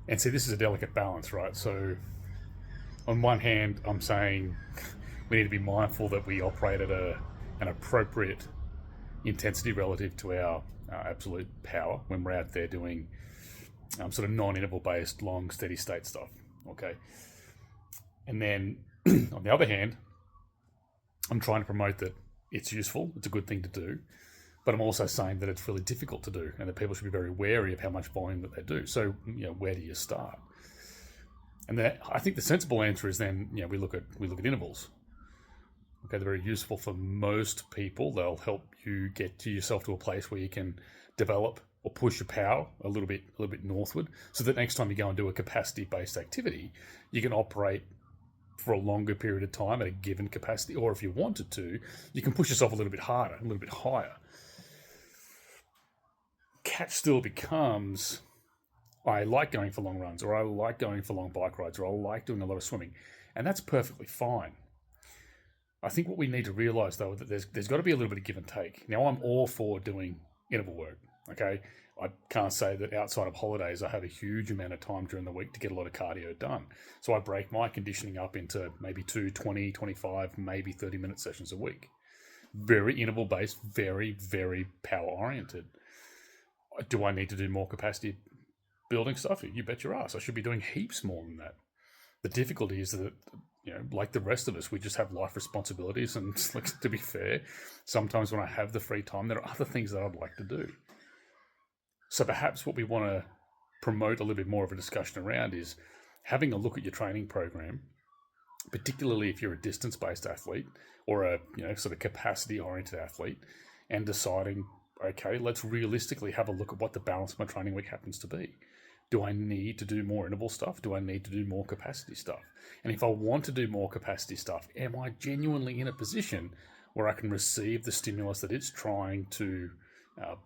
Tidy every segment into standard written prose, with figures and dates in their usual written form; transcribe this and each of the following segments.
And see, this is a delicate balance, right? So on one hand, I'm saying we need to be mindful that we operate at an appropriate intensity relative to our absolute power when we're out there doing sort of non-interval based long steady state stuff. Okay, and then on the other hand, I'm trying to promote that it's useful, it's a good thing to do, but I'm also saying that it's really difficult to do and that people should be very wary of how much volume that they do. So, where do you start? And that, I think the sensible answer is then, we look at intervals. Okay, they're very useful for most people. They'll help you get to yourself to a place where you can develop or push your power a little bit northward, so that next time you go and do a capacity-based activity, you can operate for a longer period of time at a given capacity, or if you wanted to, you can push yourself a little bit harder, a little bit higher. Catch still becomes, I like going for long runs, or I like going for long bike rides, or I like doing a lot of swimming, and that's perfectly fine. I think what we need to realize though that there's got to be a little bit of give and take. Now I'm all for doing interval work. Okay, I can't say that outside of holidays I have a huge amount of time during the week to get a lot of cardio done. So I break my conditioning up into maybe 20, 25, maybe 30-minute sessions a week. Very interval based, very, very power oriented. Do I need to do more capacity building stuff? You bet your ass. I should be doing heaps more than that. The difficulty is that, like the rest of us, we just have life responsibilities. And like, to be fair, sometimes when I have the free time, there are other things that I'd like to do. So perhaps what we want to promote a little bit more of a discussion around is having a look at your training program, particularly if you're a distance-based athlete or a sort of capacity-oriented athlete, and deciding, okay, let's realistically have a look at what the balance of my training week happens to be. Do I need to do more interval stuff? Do I need to do more capacity stuff? And if I want to do more capacity stuff, am I genuinely in a position where I can receive the stimulus that it's trying to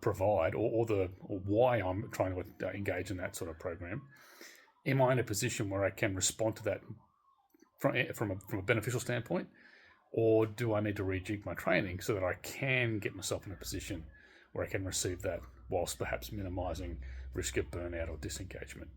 provide, or why I'm trying to engage in that sort of program? Am I in a position where I can respond to that from a beneficial standpoint, or do I need to rejig my training so that I can get myself in a position where I can receive that whilst perhaps minimizing risk of burnout or disengagement?